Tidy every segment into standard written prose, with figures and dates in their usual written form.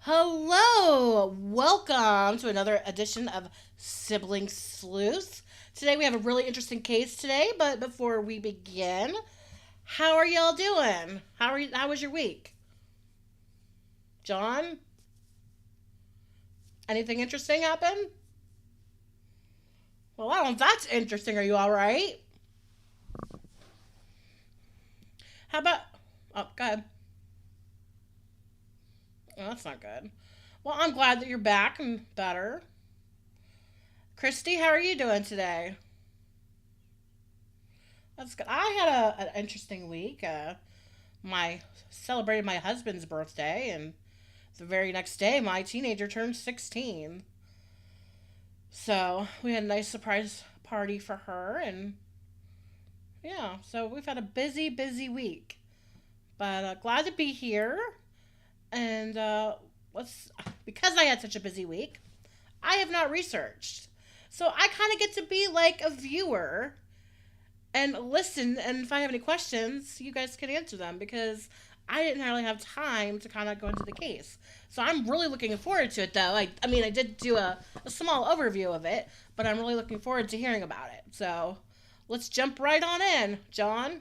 Hello! Welcome to another edition of Sibling Sleuth. Today we have a really interesting case today, but before we begin, how are y'all doing? How was your week? John, anything interesting happen? Well, I don't know if that's interesting. Are you all right? How about Oh, go ahead. Oh, that's not good. Well, I'm glad that you're back and better. Christy, how are you doing today? That's good. I had an interesting week. My celebrated my husband's birthday, and the very next day my teenager turned 16. So we had a nice surprise party for her, and yeah, so we've had a busy week, but glad to be here. And let's because I had such a busy week, I have not researched, so I kind of get to be like a viewer and listen. And if I have any questions, you guys can answer them because I didn't really have time to kind of go into the case. So I'm really looking forward to it, though. I did do a small overview of it, but I'm really looking forward to hearing about it. So let's jump right on in, John.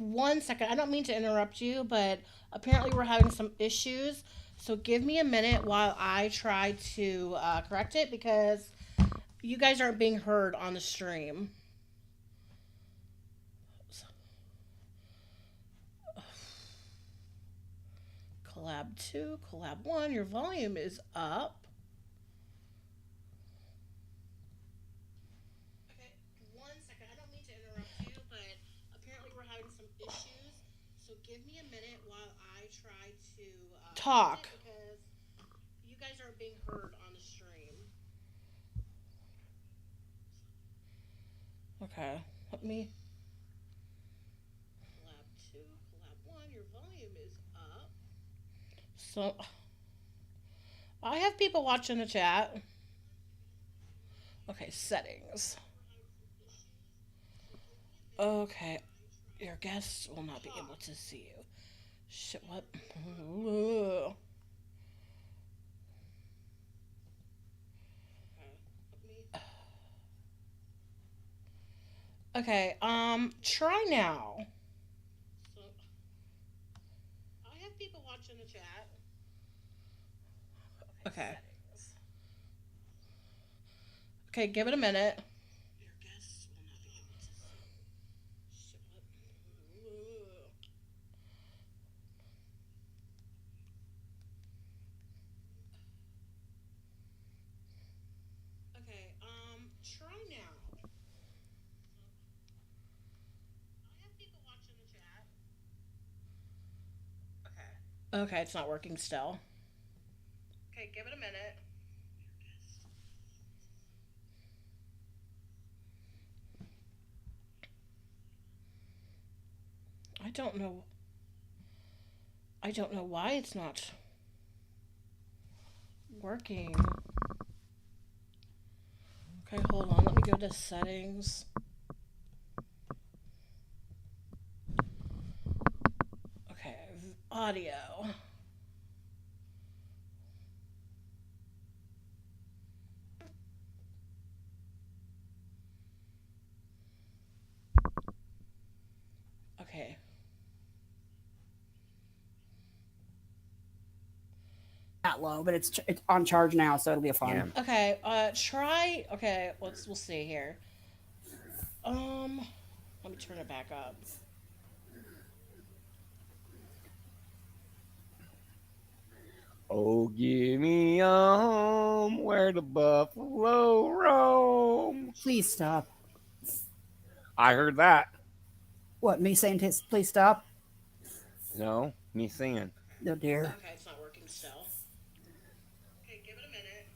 one second. I don't mean to interrupt you, but apparently we're having some issues. So give me a minute while I try to correct it because you guys aren't being heard on the stream. Collab 2, collab 1, your volume is up. Okay, one second. I don't mean to interrupt you, but apparently we're having some issues. So give me a minute while I try to talk because you guys aren't being heard on the stream. Okay, let me. Collab 2, collab 1, your volume is up. So I have people watching the chat. Okay, settings. Okay, your guests will not be able to see you. Shit, what? Okay, try now. So, I have people watching the chat. Okay. Okay, give it a minute. Your guests will not be able to see. Shit, what? Okay, try now. I have people watching the chat. Okay. Okay, it's not working still. Okay, give it a minute. I don't know. I don't know why it's not working. Okay, hold on. Let me go to settings. Okay, audio. Okay. That low, but it's on charge now, so it'll be fun. Yeah. Okay, try. Okay, we'll see here. Um, let me turn it back up. Oh, give me a home where the buffalo roam. Please stop. I heard that. What, me saying please stop? No, me singing. Oh dear. Okay, it's not working still. Okay, give it a minute.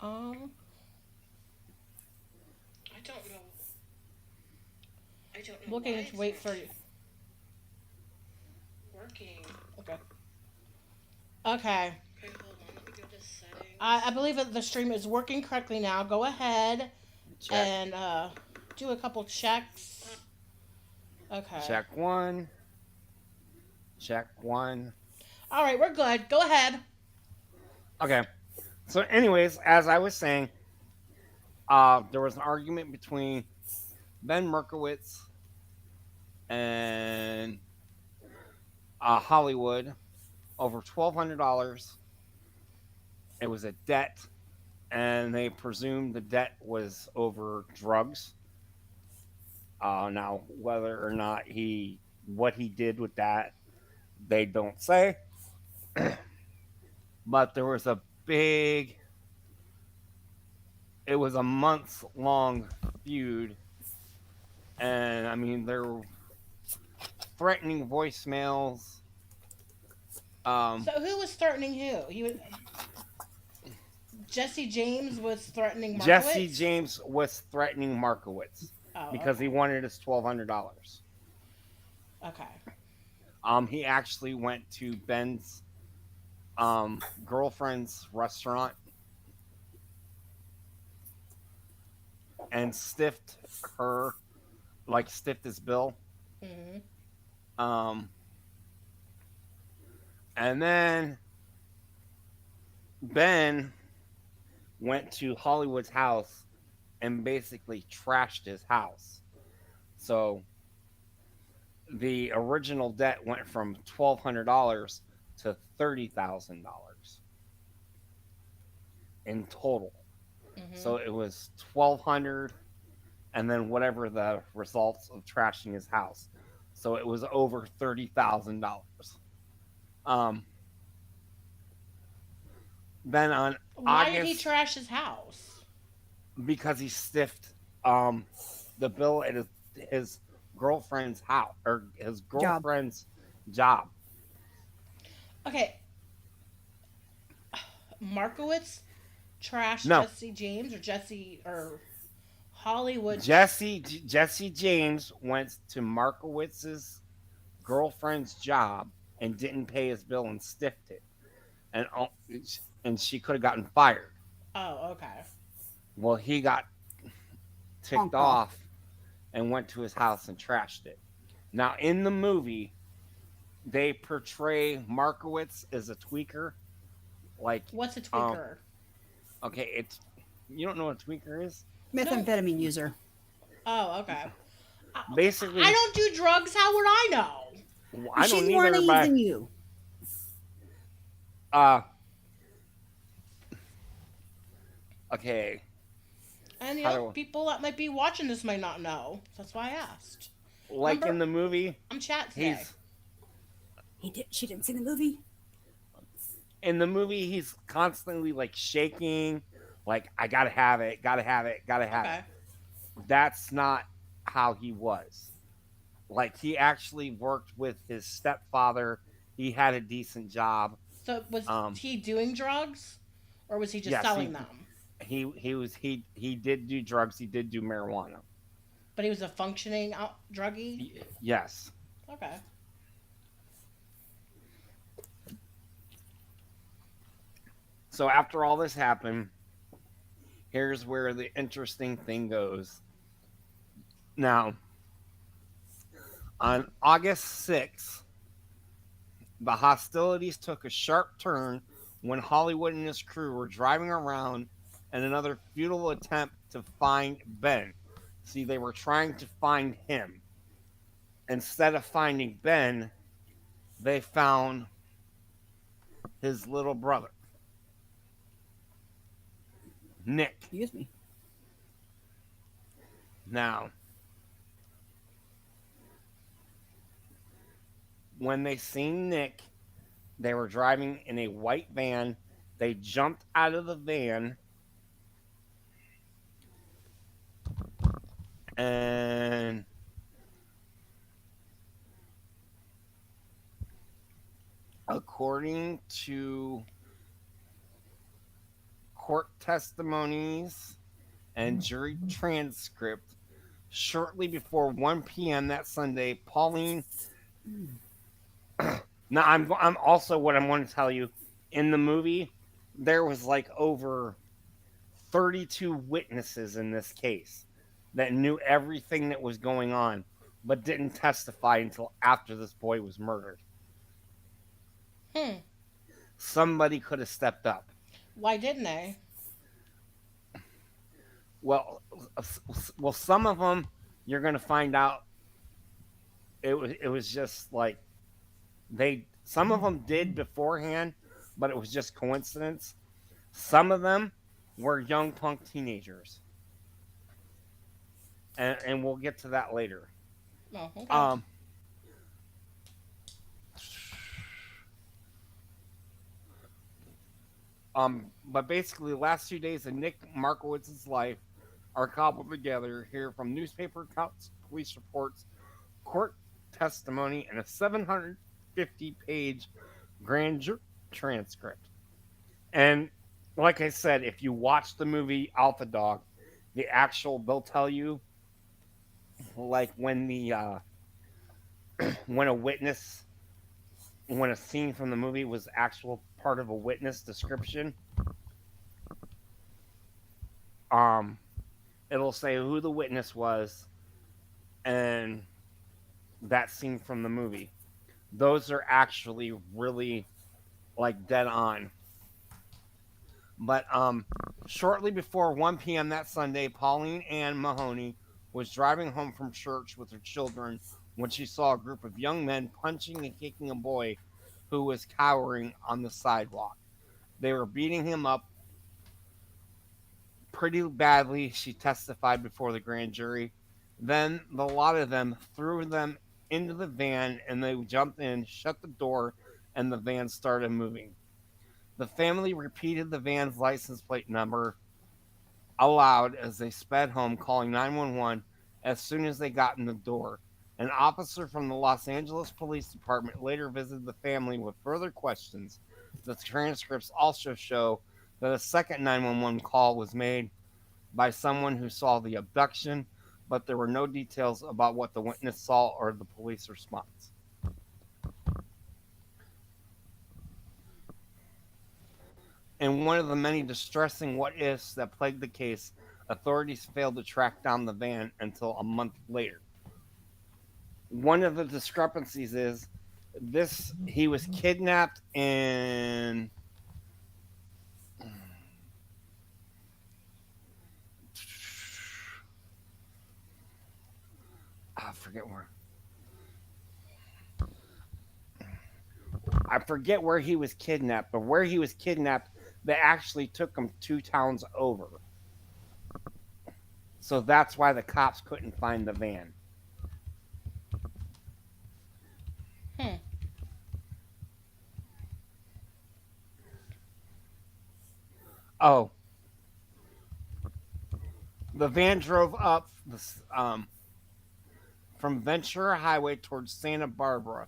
Um, I don't know. I don't know. Looking to wait for working. Okay. Okay. Okay, hold on. Let me go to settings. I believe that the stream is working correctly now. Go ahead Check. and do a couple checks. Okay. Check one. Check one. All right, we're good. Go ahead. Okay. So, anyways, as I was saying, there was an argument between Ben Merkowitz and Hollywood over $1,200. It was a debt, and they presumed the debt was over drugs. Now, whether or not what he did with that, they don't say. But there was a big, it was a months long feud. And I mean, there were threatening voicemails. So who was threatening who? He was Jesse James was threatening Markowitz? Jesse James was threatening Markowitz because okay. he wanted his $1,200. Okay. He actually went to Ben's girlfriend's restaurant and stiffed her, like stiffed his bill. Mm-hmm. And then Ben went to Hollywood's house and basically trashed his house. So the original debt went from $1,200 to $30,000 in total. Mm-hmm. So it was 1,200, and then whatever the results of trashing his house. So it was over $30,000. Um, then on Why did he August, trash his house? because he stiffed um, the bill at his girlfriend's house or his Job. girlfriend's job. Okay, Markowitz trashed No, Jesse James or Jesse or Hollywood. Jesse James went to Markowitz's girlfriend's job and didn't pay his bill and stiffed it, and and she could have gotten fired. Oh, okay. Well, he got ticked Punked off. off and went to his house and trashed it. Now, in the movie, they portray Markowitz as a tweaker. Like, What's a um, tweaker? okay, it's you don't know what a tweaker is? No. Methamphetamine user. Oh, okay. Basically, I don't do drugs. How would I know? I don't She's more either, naive but than you. uh, okay, And how do people that might be watching this might not know. That's why I asked. like Remember, in the movie, I'm chat today. She didn't see the movie. he's constantly like shaking, like I gotta have it, gotta have it, gotta have Okay. it. That's not how he was. Like he actually worked with his stepfather. He had a decent job. So was Um, he doing drugs, or was he just yes, selling them? he did do drugs. He did do marijuana. But he was a functioning druggie. Yes. Okay. So after all this happened, here's where the interesting thing goes. Now, on August 6th, the hostilities took a sharp turn when Hollywood and his crew were driving around in another futile attempt to find Ben. See, they were trying to find him. Instead of finding Ben, they found his little brother, Nick. Excuse me. Now, when they seen Nick, they were driving in a white van. They jumped out of the van and according to court testimonies and jury transcript, shortly before 1 p.m. that Sunday, Pauline. Now, I'm also what I'm going to tell you. In the movie, there was like over 32 witnesses in this case that knew everything that was going on, but didn't testify until after this boy was murdered. Hmm. Somebody could have stepped up. Why didn't they? Well, some of them you're going to find out. It was just like some of them did beforehand, but it was just coincidence. Some of them were young punk teenagers, and we'll get to that later. Oh, okay. But basically, the last 2 days of Nick Markowitz's life are cobbled together here from newspaper accounts, police reports, court testimony, and a 750-page grand jury transcript. And like I said, if you watch the movie Alpha Dog, they'll tell you, like when when a scene from the movie was actual part of a witness description, it'll say who the witness was and that scene from the movie. Those are actually really like dead on. But shortly before 1 p.m. that Sunday, Pauline Ann Mahoney was driving home from church with her children when she saw a group of young men punching and kicking a boy who was cowering on the sidewalk. They were beating him up pretty badly, she testified before the grand jury. Then the lot of them threw them into the van and they jumped in, shut the door, and the van started moving. The family repeated the van's license plate number aloud as they sped home, calling 911 as soon as they got in the door. An officer from the Los Angeles Police Department later visited the family with further questions. The transcripts also show that a second 911 call was made by someone who saw the abduction, but there were no details about what the witness saw or the police response. In one of the many distressing what ifs that plagued the case, authorities failed to track down the van until a month later. One of the discrepancies is this he was kidnapped in I forget where. I forget where he was kidnapped, but where he was kidnapped, they actually took him 2 towns over. So that's why the cops couldn't find the van. Hmm. Oh, the van drove up from Ventura Highway towards Santa Barbara,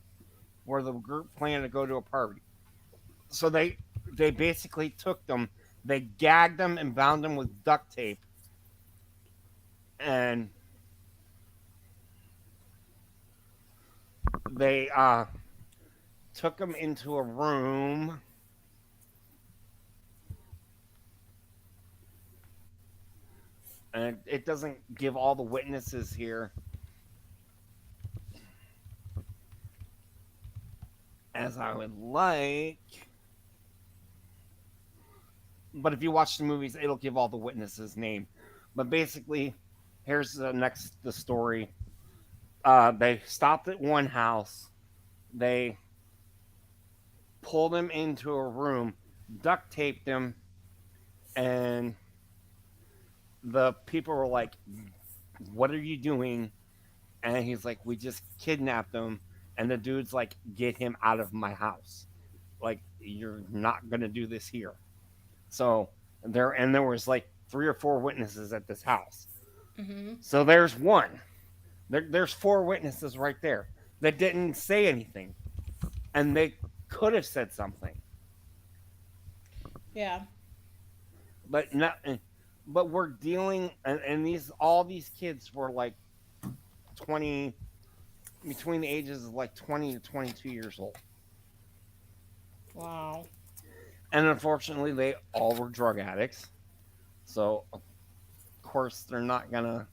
where the group planned to go to a party. So they basically took them, they gagged them and bound them with duct tape, and they took them into a room. And it doesn't give all the witnesses here as I would like. But if you watch the movies, it'll give all the witnesses' name. But basically, here's the story. They stopped at one house. They pulled him into a room, duct taped him, and the people were like, "What are you doing?" And he's like, "We just kidnapped him." And the dude's like, "Get him out of my house. Like, you're not gonna do this here." So there was like 3 or 4 witnesses at this house. Mm-hmm. So there's one. There's 4 witnesses right there that didn't say anything, and they could have said something, Yeah. but not. But we're dealing, and all these kids were like 20, between the ages of like 20 to 22 years old, Wow. and unfortunately, they all were drug addicts. So of course, they're not gonna,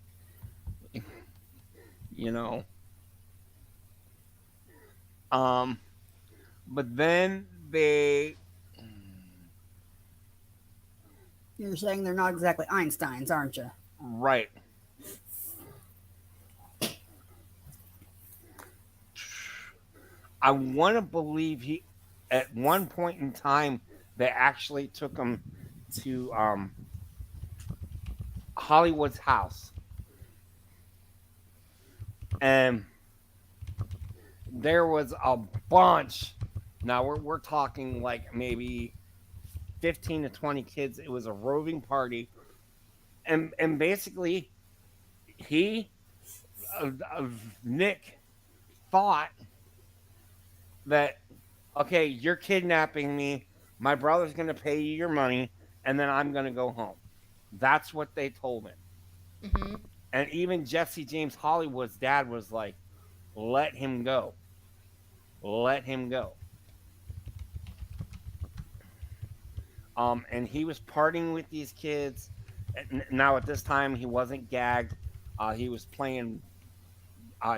you know. Um, but then they You're saying they're not exactly Einsteins, aren't you? right. I want to believe he, at one point in time, they actually took him to Hollywood's house, and there was a bunch. Now we're talking like maybe 15 to 20 kids. It was a roving party, and basically he Nick thought that, okay, you're kidnapping me. My brother's going to pay you your money, and then I'm going to go home. That's what they told him. Mm-hmm. And even Jesse James Hollywood's dad was like, let him go. Let him go. And he was partying with these kids. Now, at this time, he wasn't gagged. He was playing,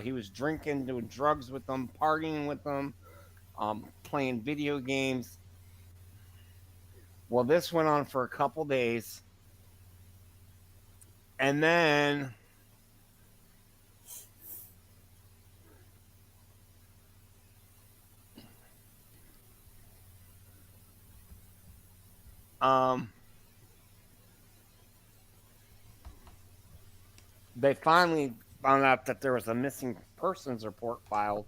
he was drinking, doing drugs with them, partying with them, playing video games. Well, this went on for a couple days, and then um, they finally found out that there was a missing persons report filed.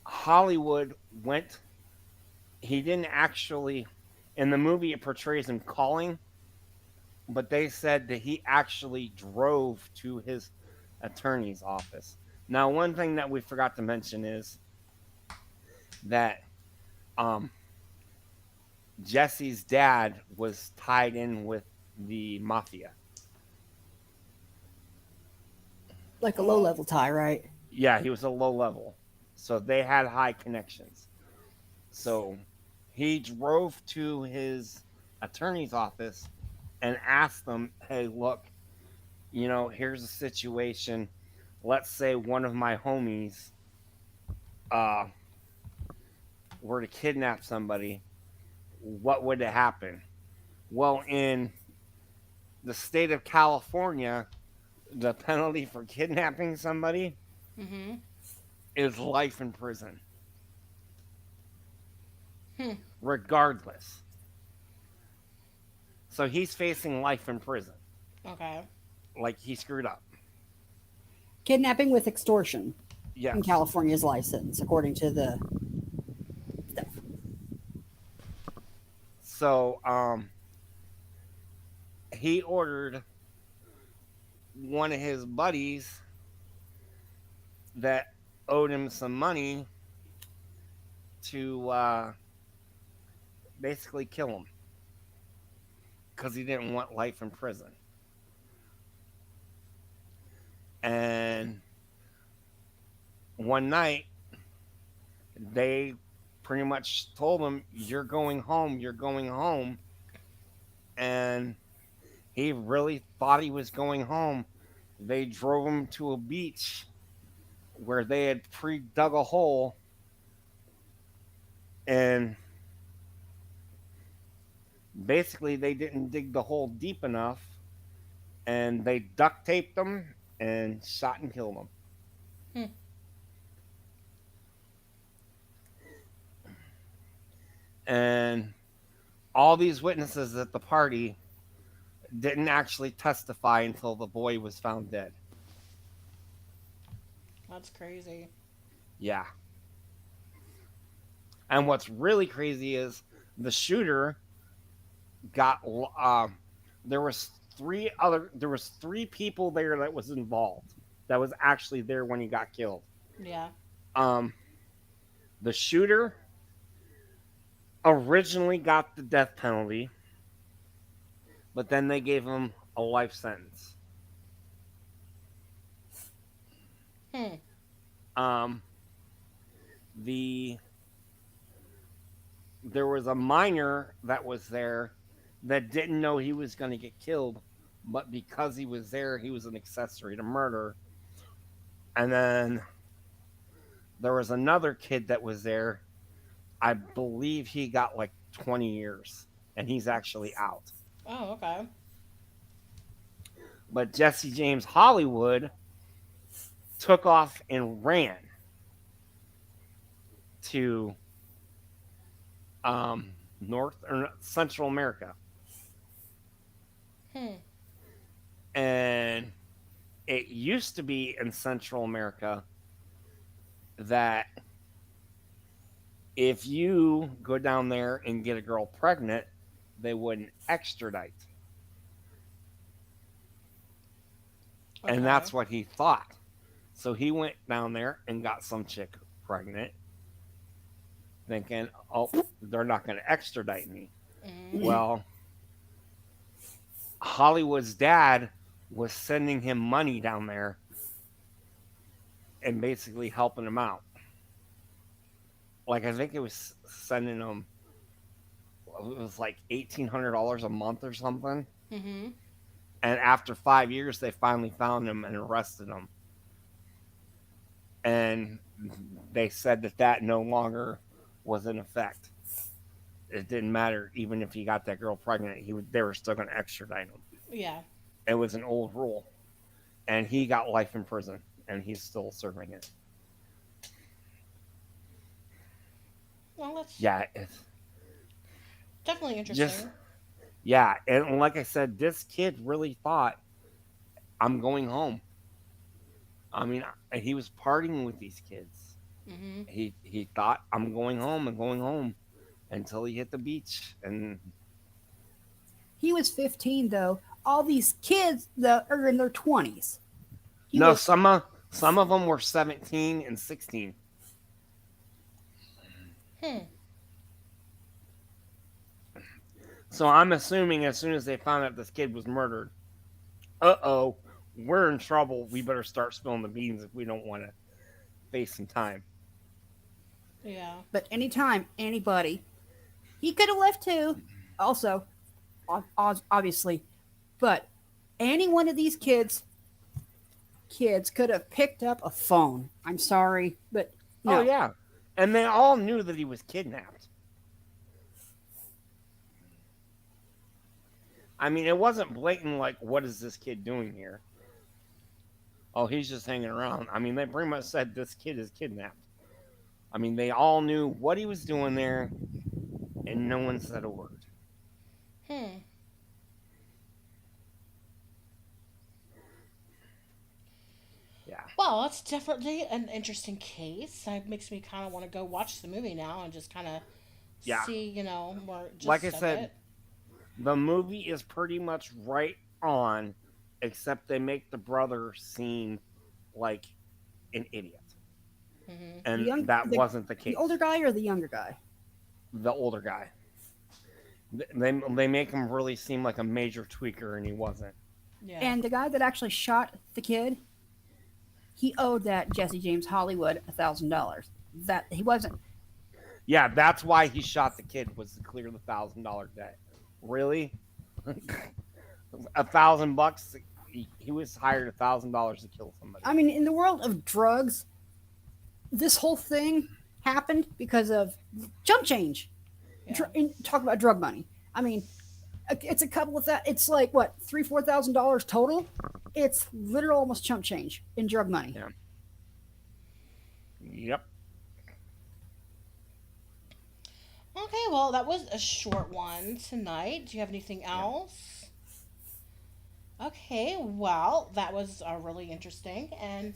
Hollywood went. He didn't actually. In the movie, it portrays him calling, but they said that he actually drove to his attorney's office. Now, one thing that we forgot to mention is that um, Jesse's dad was tied in with the mafia. Like a low level tie, right? Yeah, he was a low level. So they had high connections. So he drove to his attorney's office and asked them, hey, look, here's a situation. Let's say one of my homies uh, were to kidnap somebody. What would happen? Well, in the state of California, the penalty for kidnapping somebody Mm-hmm. is life in prison, Hmm. regardless. So he's facing life in prison. Okay. Like he screwed up. Kidnapping with extortion Yes. in California's license, according to the stuff. So he ordered one of his buddies that owed him some money to basically kill him because he didn't want life in prison. And one night, they pretty much told him, you're going home, you're going home. And he really thought he was going home. They drove him to a beach where they had pre-dug a hole, and basically they didn't dig the hole deep enough, and they duct taped him and shot and killed him. Hmm. And all these witnesses at the party didn't actually testify until the boy was found dead. That's crazy. Yeah. And what's really crazy is the shooter got there was three people there that was involved, that was actually there when he got killed. Yeah. The shooter originally got the death penalty, but then they gave him a life sentence. Hmm. There was a minor that was there that didn't know he was going to get killed, but because he was there, he was an accessory to murder. And then there was another kid that was there. I believe he got like 20 years, and he's actually out. Oh, okay. But Jesse James Hollywood took off and ran to North or Central America. Hmm. And it used to be in Central America that if you go down there and get a girl pregnant, they wouldn't extradite. Okay. And that's what he thought. So he went down there and got some chick pregnant, thinking, oh, they're not going to extradite me. Mm-hmm. Well, Hollywood's dad was sending him money down there and basically helping him out. Like, I think it was sending him, it was like $1,800 a month or something. Mm-hmm. And after 5 years, they finally found him and arrested him. And they said that no longer was in effect. it didn't matter. Even if he got that girl pregnant, they were still going to extradite him. Yeah. It was an old rule, and he got life in prison, and he's still serving it. Well, that's Yeah, it's definitely interesting. just yeah, and like I said, this kid really thought I'm going home. I mean, he was partying with these kids. Mm-hmm. He thought I'm going home and going home until he hit the beach, and He was 15 though. All these kids that are in their 20s. He no, was, some of them were 17 and 16. Hmm. So I'm assuming as soon as they found out this kid was murdered, we're in trouble. We better start spilling the beans if we don't want to face some time. Yeah. but anytime anybody, he could have left too. Also, obviously, but any one of these kids could have picked up a phone. I'm sorry, but no. Oh yeah, and they all knew that he was kidnapped. I mean, it wasn't blatant like, what is this kid doing here? Oh, he's just hanging around. I mean, they pretty much said this kid is kidnapped. I mean, they all knew what he was doing there, and no one said a word. Hmm. Yeah. Well, that's definitely an interesting case. It makes me kind of want to go watch the movie now and just kind of Yeah. see, more just Like I of said, it. the movie is pretty much right on, except they make the brother seem like an idiot. Mm-hmm. And that wasn't the case. The older guy or the younger guy? The older guy. They make him really seem like a major tweaker, and he wasn't. Yeah. And the guy that actually shot the kid, he owed that Jesse James Hollywood $1,000. That he wasn't. Yeah, that's why he shot the kid, was to clear the $1,000 debt. Really? $1,000? He was hired $1,000 to kill somebody. I mean, in the world of drugs, this whole thing happened because of chump change. Yeah. Talk about drug money. I mean, it's a couple of that. It's like what $3,000-$4,000 total. It's literal almost chump change in drug money. Yeah. Yep. Okay, well, that was a short one tonight. Do you have anything else? Okay, well, that was really interesting. And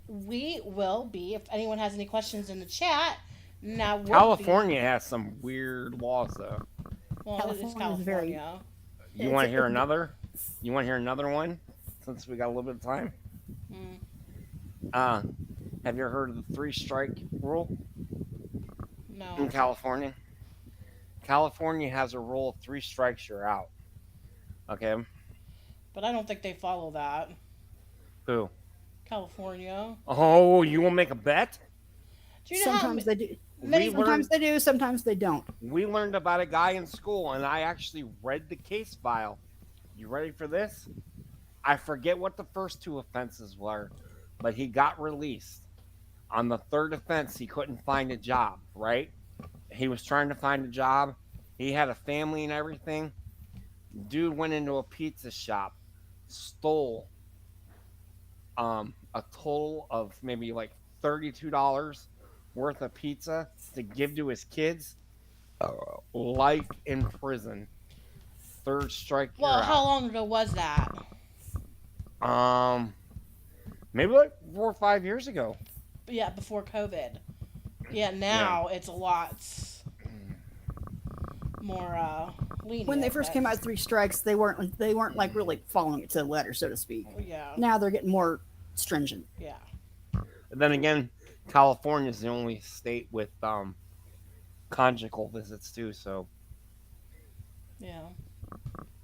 we will be, if anyone has any questions in the chat, now would California has some weird laws, though. Well, it's California is very- California. You want to hear another? You want to hear another one? Since we got a little bit of time. Mm, Have you ever heard of the 3-strike rule in no. California? California has a rule of 3 strikes, you're out. Okay. But I don't think they follow that. Who? California. Oh, you want to make a bet? Do you know Sometimes they do. many- Sometimes they do. Sometimes they don't. We learned about a guy in school, and I actually read the case file. You ready for this? I forget what the first 2 offenses were, but he got released. On the 3rd offense, he couldn't find a job, right? He was trying to find a job. He had a family and everything. Dude went into a pizza shop, stole a total of maybe like $32 worth of pizza to give to his kids. Life in prison. 3rd strike. Well, you're how out. long ago was that? Maybe like 4 or 5 years ago. Yeah, before COVID. Yeah, now it's a lot more lenient. When they first but- came out with 3 strikes, they weren't like really following it to the letter, so to speak. Yeah. Now they're getting more stringent. Yeah. And then again, California is the only state with conjugal visits too. So Yeah.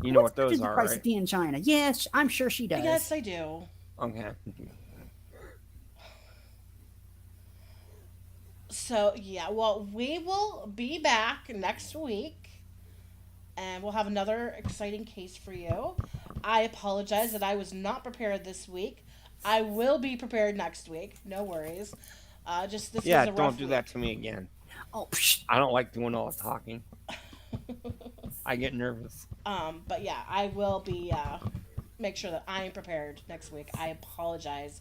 you know what What's those the are, price right? of tea in China? Yes, I'm sure she does. Yes, I do. Okay. So, yeah, well, we will be back next week and we'll have another exciting case for you. I apologize that I was not prepared this week. I will be prepared next week. No worries. Just this Yeah, was a rough don't do week. that to me again. Oh, psh, I don't like doing all the talking. I get nervous. But yeah, I will be make sure that I'm prepared next week. I apologize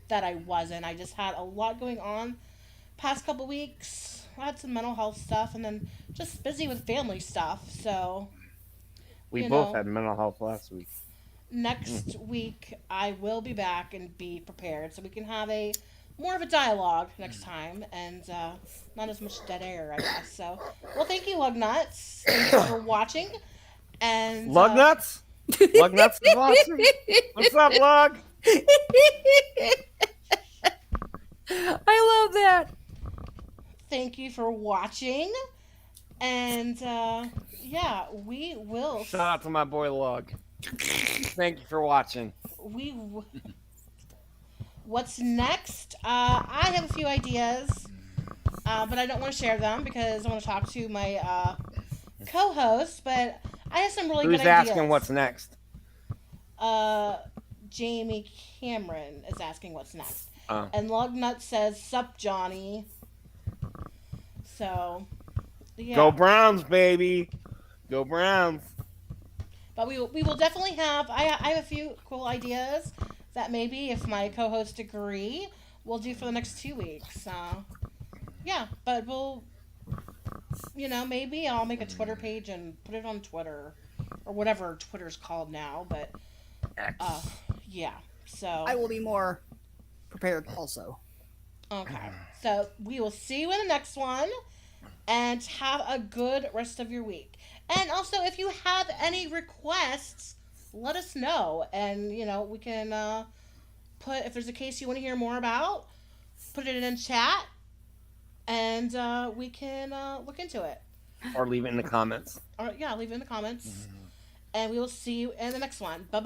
that I wasn't. I just had a lot going on past couple weeks. I had some mental health stuff, and then just busy with family stuff. So We you both know, had mental health last week. next week I will be back and be prepared, so we can have a more of a dialogue next time, and not as much dead air, I guess. So, well, thank you, Lug Nuts. Thank you for watching, and Lug nuts? Lug nuts is watching. What's up, Lug? I love that. thank you for watching, and yeah, we will. Shout out to my boy Lug. Thank you for watching. We. What's next? I have a few ideas, but I don't want to share them because I want to talk to my co-host. But I have some really Who's good ideas. asking what's next? Jamie Cameron is asking what's next, Oh. and Lugnut says, "Sup, Johnny." So, yeah. Go Browns, baby. Go Browns. But we will definitely have. I have a few cool ideas that maybe if my co-hosts agree, we'll do for the next 2 weeks. Yeah, but we'll, maybe I'll make a Twitter page and put it on Twitter or whatever Twitter's called now. But X. yeah, so I will be more prepared also. okay. So we will see you in the next one, and have a good rest of your week. And also, if you have any requests, let us know, and we can put, if there's a case you want to hear more about, put it in chat, and we can look into it. Or leave it in the comments. Or yeah, leave it in the comments, and we will see you in the next one. Bye bye.